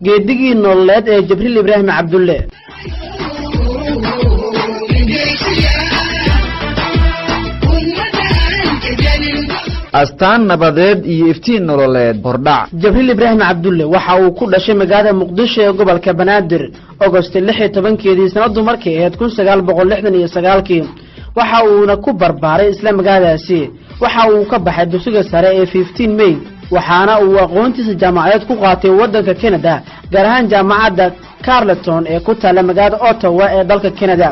geedigii nololeed ee Jibriil Ibraahim Cabdulle. astaan nabadeed iyo iftiin nololeed hordhac. Jibriil Ibraahim Cabdulle waxa uu ku dhashay magaalada Muqdisho ee gobolka Banaadir August 16 sanadu markii ahayd 1969 waxa uuna ku barbaaray isla magaaladaasi. waxa uu ka baxay dugsiga sare ee 15 May waxaana uu aqoontiisa jaamacadeed ku qaatay wadanka Canada gaar ahaan jaamacadda Carleton ee ku taala magaalada Ottawa ee dalka Canada.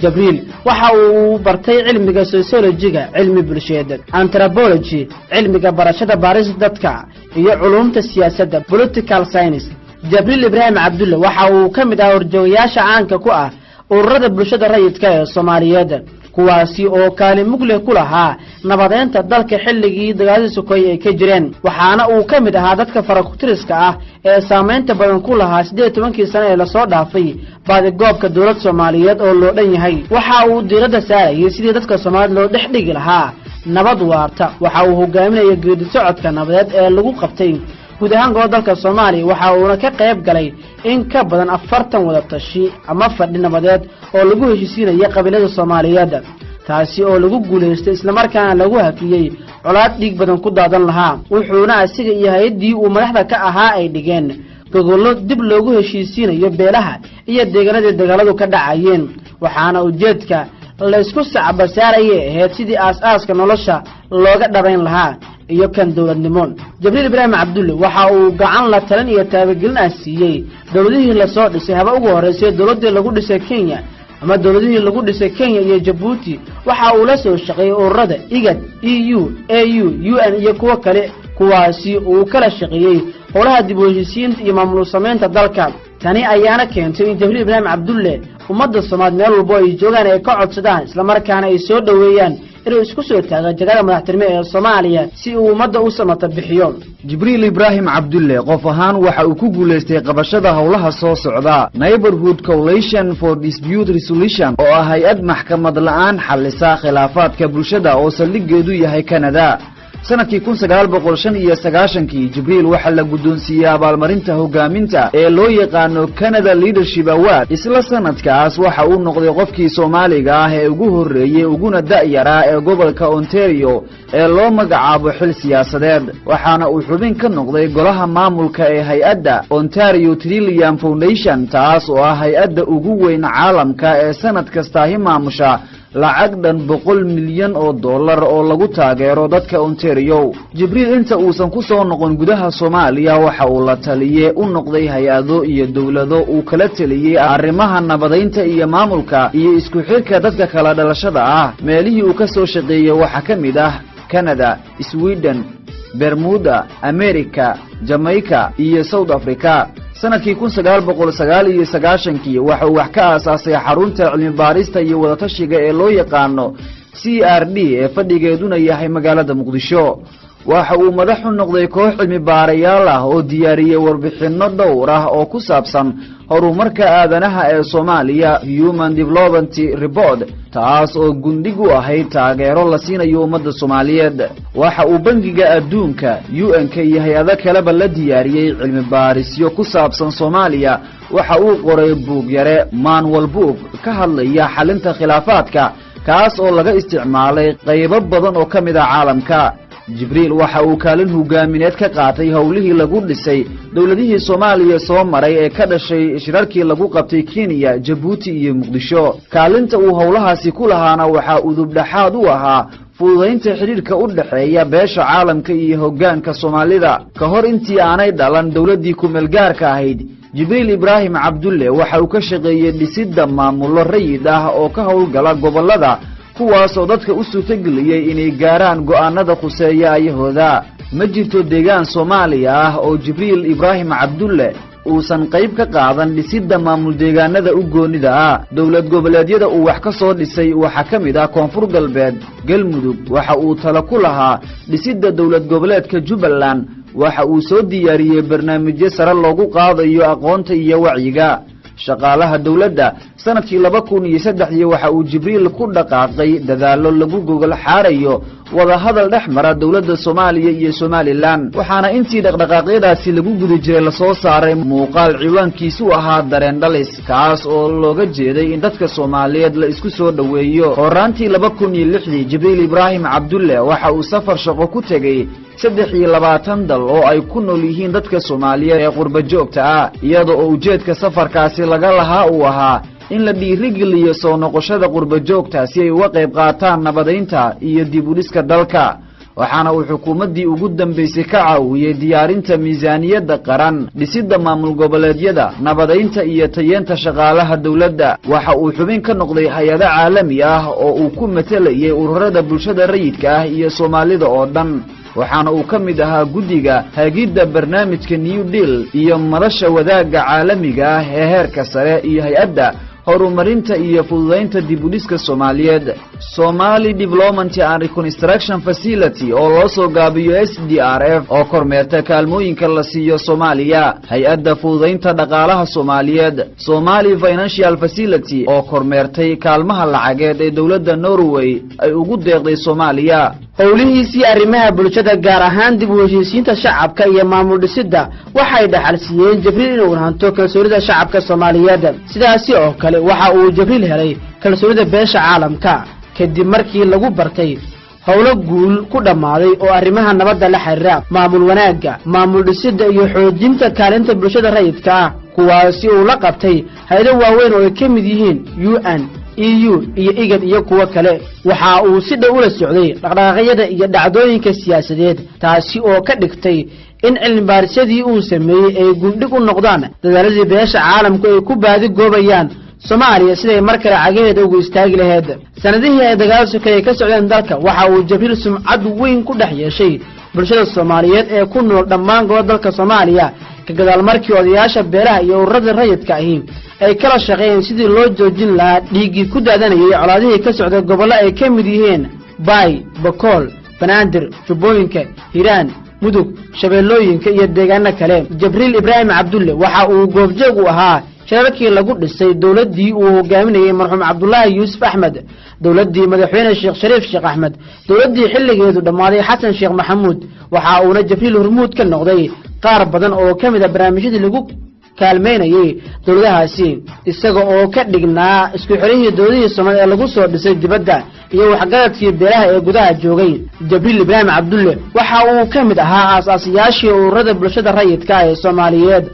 Jibriil waxa uu bartay cilmiga sociology-ga, cilmi bulsheed, anthropology, cilmiga barashada baaris dadka iyo culuumta siyaasadda, political science. Jibriil Ibraahim Cabdulle waxa uu ka mid ah horjoogayaasha caanka ku ah ururada bulshada rayidka ee Soomaaliyeed kuwaasi oo kaalin mug leh ku lahaa nabadeynta dalka xilligii dagaalada sokeeye ay ka jireen. waxaana uu ka mid ahaa dadka farakutiriska ah ee saameynta badan ku lahaa 18 sano ee la soo dhaafay baadi goobka dawladda Soomaaliyeed oo loo dhan yahay. waxa uu diiradda saarayay sidii dadka Soomaaliyeed loo dhexdhigi lahaa nabad waarta. waxa uu hogaaminayay geedi socodka nabadeed ee lagu qabtay guud ahaan gobolka Soomaaliya. waxa uu ka qayb galay in ka badan 40 wada tashi ama fadhi nabadeed oo lagu heshiisiinayay qabiilada Soomaaliyeed taasi oo lagu guuleystay isla markaana lagu hakiyay colaad dhiig badan ku daadan lahaa. wuxuuna asiga iyo hay'adii uu madaxda ka ahaa ay dhigeen gogolo dib loogu heshiisiinayo beelaha iyo deegaanada dagaaladu ka dhacayeen. waxaana ujeedka la isku sacbasaarayay ahayd sidii aasaaska nolosha looga dhabayn lahaa iyo kan dawladnimo. Jibriil Ibraahim Cabdulle waxa uu gacan la talan iyo taageerin siiyay dawladihii la soo dhisay haba ugu horeysay dawladda lagu dhisay Kenya ama dawladihii lagu dhisay Kenya iyo Djibouti. waxa uu la soo shaqeeyay ururada IGAD, EU, AU, UN iyo kuwa kale kuwaasi uu kala shaqeeyay howlaha dib u heshiisiinta iyo maamul sameynta dalka. tani ayaana keentay in Jibriil Ibraahim Cabdulle ummadda Soomaaliyeed meel walba ay joogaan ay ka codsadaan isla markaana ay soo dhaweeyaan inuu isku soo taago jagada madaxtinimo ee Soomaaliya si uu ummadda u samata bixiyo. Jibriil Ibraahim Cabdulle qof ahaan waxa uu ku guuleystay qabashada howlaha soo socda Neighborhood Coalition for Dispute Resolution oo ah hay'ad maxkamad la'aan xalisa khilaafaadka bulshada oo saldhigeedu yahay Canada. sanadkii 1995 Jibriil waxa la guddoonsiiyay abaalmarinta hogaaminta ee loo yaqaano Canada Leadership Award. isla sanadkaas waxa uu noqday qofkii Soomaaliga ah ee ugu horeeyay uguna da'yara ee gobolka Ontario ee loo magacaabo xil siyaasadeed. waxaana uu xubin ka noqday golaha maamulka ee hay'adda Ontario Trillium Foundation taas oo ah hay'adda ugu weyn caalamka ee sanad kasta maamusha lacag dhan $100 milyan oo lagu taageero dadka Ontario. Jibriil inta uusan ku soo noqon gudaha Soomaaliya waxa uu la taliyay u noqday hay'ado iyo dawlado uu kala taliyay arrimaha nabadeynta iyo maamulka iyo isku xirka dadka kala dhalashada ah. meelihii uu ka soo shaqeeyay waxa ka mid ah Canada, Sweden, Bermuda, America, Jamaica iyo South Africa. sanadkii 1999 waxa uu wax ka aasaasay xarunta cilmi baarista iyo wada tashiga ee loo yaqaano CRD ee fadhigeeduna yahay magaalada Muqdisho. waxa uu madax u noqday koox cilmi baarayaal ah oo diyaariyay warbixino dhowr ah oo ku saabsan horumarka aadanaha ee Soomaaliya Human Development Report taas oo gundhig u ahayd taageero la siinayo ummadda Soomaaliyeed. waxa uu bangiga adduunka UN-ka iyo hay'ado kale la diyaariyay cilmi baarisyo ku saabsan Soomaaliya. waxa uu qoray buug yare manual book ka hadlaya xalinta khilaafaadka kaas oo laga isticmaalay qaybo badan oo ka mid ah caalamka. Jibriil waxa uu kaalin hogaamineed ka qaatay howlihii lagu dhisay dawladihii Soomaaliya soo maray ee ka dhashay shirarkii lagu qabtay Kenya, Djibouti iyo Muqdisho. kaalinta uu howlahaasi ku lahaana waxa uu dubdhaxaad u ahaa fududeynta xiriirka u dhaxeeya beesha caalamka iyo hoggaanka Soomaalida. ka hor intii aanay dhalan dawladii ku meelgaarka ahayd Jibriil Ibraahim Cabdulle waxa uu ka shaqeeyay dhisidda maamulo rayid ah oo ka howlgala gobolada kuwaas oo dadka u suurtageliyay inay gaaraan go'aanada khuseeya ayahooda. ma jirto deegaan Soomaaliya ah oo Jibriil Ibraahim Cabdulle uusan qayb ka qaadan dhisidda maamul deegaanada u goonida ah. dawlad goboleedyada uu wax ka soo dhisay waxa ka mid ah Koonfur Galbeed, Galmudug. waxa uu talo ku lahaa dhisidda dawlad goboleedka Jubbaland. waxa uu soo diyaariyay barnaamijyo sare loogu qaadayo aqoonta iyo wacyiga shaqaalaha dawladda. sanadkii 2003 waxa uu Jibriil ku dhaqaaqay dadaalo lagu gogol xaarayo wada hadal dhex mara dowladda Soomaaliya iyo Somaliland waxaana intii dhaqdhaqaaqyadaasi lagu guda jiray la soo saaray muuqaal ciwaankiisu ahaa dareen dhalis kaas oo looga jeeday in dadka Soomaaliyeed la isku soo dhaweeyo horaantii 2006 Jibriil Ibraahim Cabdulle waxa uu safar shaqo ku tagay 23 dal oo ay ku nool yihiin dadka Soomaaliyeed ee qurba joogta ah iyadoo ujeedka safarkaasi laga lahaa uu ahaa in la dhiirigeliyo soo noqoshada qurba joogta si ay uga qayb qaataan nabadeynta iyo dib u dhiska dalka waxaana uu xukuumaddii ugu dambeysay ka caawiyay diyaarinta miisaaniyadda qaran dhisidda maamul goboleedyada nabadeynta iyo tayeenta shaqaalaha dawladda waxa uu xubin ka noqday hay'ado caalami ah oo uu ku matalayay ururada bulshada rayidka ah iyo Soomaalida oo dhan waxaana uu ka mid ahaa guddiga hagidda barnaamijka New Deal iyo madasha wadaagga caalamiga ah ee heerka sare iyo hay'adda horumarinta iyo fududeynta dib u dhiska Soomaaliyeed Somali Development and Reconstruction Facility oo loo soo gaabiyo SDRF oo kormeerta kaalmooyinka la siiyo Soomaaliya hay'adda fududeynta dhaqaalaha Soomaaliyeed Somali Financial Facility oo kormeertay kaalmaha lacageed ee dawladda Norway ay ugu deeqday Soomaaliya howlihiisii arrimaha bulshada gaar ahaan dib u heshiisiinta shacabka iyo maamul dhisidda waxay dhaxal siiyeen Jibriil inuu hanto kalsoonida shacabka Soomaaliyeed sidaasi oo kale waxa uu Jibriil helay kalsoonida beesha caalamka kadib markii lagu bartay howlo guul ku dhamaaday oo arrimaha nabadda la xiriira maamul wanaagga maamul dhisidda iyo xoojinta kaalinta bulshada rayidka ah kuwaasi uu la qabtay hay'ado waaweyn oo ay ka mid yihiin UN EU iyo IGAD iyo kuwa kale waxa uu si dhow ula socday dhaqdhaqaaqyada iyo dhacdooyinka siyaasadeed taasi oo ka dhigtay in cilmi baarisyadii uu sameeyay ay gundhig u noqdaan dadaaladii beesha caalamku ay ku baadi goobayaan Soomaaliya siday mar kale cagaheeda ugu istaagi lahayd sanadihii ay dagaal sokeeye ka socdeen dalka waxa uu Jibriil sumcad weyn ku dhex yeeshay bulshada Soomaaliyeed ee ku nool dhammaan gobolada dalka Soomaaliya ka gadaal markii odayaasha beelaha iyo ururada rayidka ahi ay kala shaqeeyeen sidii loo joojin lahaa dhiigii ku daadanayay colaadihii ka socday gobollo ay ka mid yihiin Bay, Bakool, Banaadir, Jubbooyinka, Hiiraan, Mudug, Shabeellooyinka iyo deegaano kale Jibriil Ibraahim Cabdulle waxa uu goobjoog u ahaa shirarkii lagu dhisay dawladdii uu hogaaminayay marxuum Cabdullaahi Yuusuf Axmed dawladdii madaxweyne Sheekh Shariif Sheekh Axmed dawladdii xilligeedu dhamaaday Xasan Sheekh Maxamuud waxa uuna Jibriil hormuud ka noqday qaar badan oo ka mid ah barnaamijyada lagu kaalmeynayay dawladahaasi isaga oo ka dhignaa isku xirihii dawladihii Soomaaliya lagu soo dhisay dibadda iyo waxgaradkii beelaha ee gudaha joogay Jibriil Ibraahim Cabdulle waxa uu ka mid ahaa aasaasiyaashii ururada bulshada rayidka ee Soomaaliyeed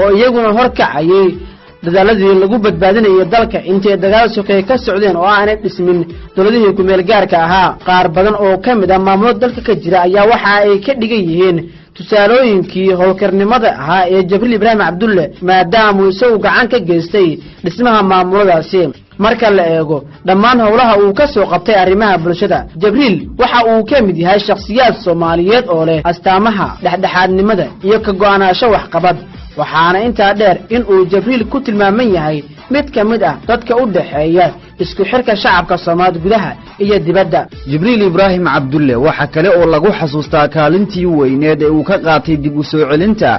oo iyaguna horkacayay dadaaladii lagu badbaadinayay dalka intii dagaal sokeeye ka socdeen oo aanay dhismin dawladihii ku meel gaarka ahaa qaar badan oo ka mid ah maamulada dalka ka jira ayaa waxa ay ka dhigan yihiin tusaalooyinkii howlkarnimada ahaa ee Jibriil Ibraahim Cabdulle maadaama uu isagu gacan ka geystay dhismaha maamuladaasi marka la eego dhammaan howlaha uu ka soo qabtay arrimaha bulshada Jibriil waxa uu ka mid yahay shakhsiyaad Soomaaliyeed oo leh astaamaha dhexdhexaadnimada iyo ka go'aansho waxqabad waxaana intaa dheer in uu Jibriil ku tilmaaman yahay mid ka mid ah dadka u dhaxeeya isku xirka shacabka Soomaaliyeed gudaha iyo dibadda Jibriil Ibraahim Cabdulle waxa kale oo lagu xasuustaa kaalintii weyneed ee uu ka qaatay dib u soo celinta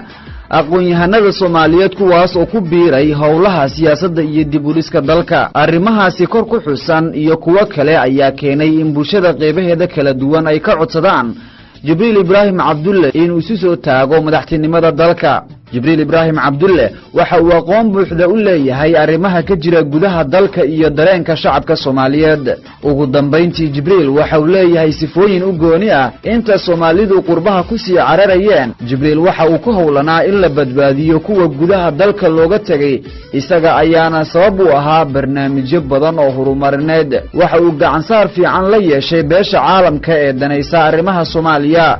aqoon-yahanada Soomaaliyeed kuwaas oo ku biiray howlaha siyaasadda iyo dib u dhiska dalka arrimahaasi kor ku xusan iyo kuwa kale ayaa keenay in bulshada qeybaheeda kala duwan ay ka codsadaan Jibriil Ibraahim Cabdulle inuu isu soo taago madaxtinimada dalka Jibriil Ibraahim Cabdulle waxa uu aqoon buuxda u leeyahay arrimaha ka jira gudaha dalka iyo dareenka shacabka Soomaaliyeed ugu dambeyntii Jibriil waxa uu leeyahay sifooyin u gooni ah inta Soomaalidu qurbaha ku sii cararayeen Jibriil waxa uu ku howlanaa in la badbaadiyo kuwa gudaha dalka looga tagay isaga ayaana sabab u ahaa barnaamijyo badan oo horumarineed waxa uu gacan saar fiican la yeeshay beesha caalamka ee danaysa arrimaha Soomaaliya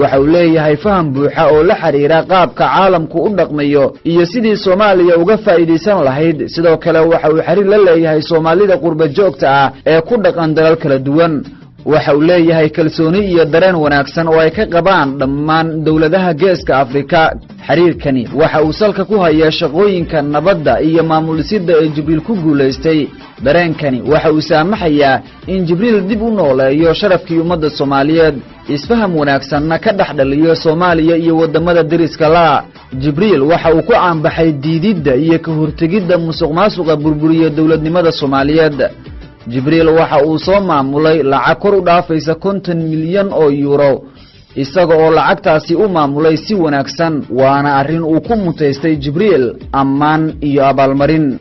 waxa uu leeyahay faham buuxa oo la xiriira qaabka caalamku u dhaqmayo iyo sidii Soomaaliya uga faa'iideysan lahayd sidoo kale waxa uu xiriir la leeyahay Soomaalida qurba joogta ah ee ku dhaqan dalal kala duwan waxa uu leeyahay kalsooni iyo dareen wanaagsan oo ay ka qabaan dhammaan dawladaha geeska Afrika xiriirkani waxa uu salka ku hayaa shaqooyinka nabadda iyo maamul dhisidda ee Jibriil ku guuleystay dareenkani waxa uu saamaxayaa in Jibriil dib u nooleeyo sharafkii ummadda Soomaaliyeed isfaham wanaagsanna ka dhaxdhaliyo Soomaaliya iyo wadamada dariska la Jibriil waxa uu ku caanbaxay diididda iyo ka hortagidda musuqmaasuqa burburiya dawladnimada Soomaaliyeed jibriil waxa uu soo maamulay lacag kor u dhaafaysa 50 milyan oo euro isaga oo lacagtaasi u maamulay si wanaagsan waana arrin uu ku mutaystay jibriil ammaan iyo abaalmarin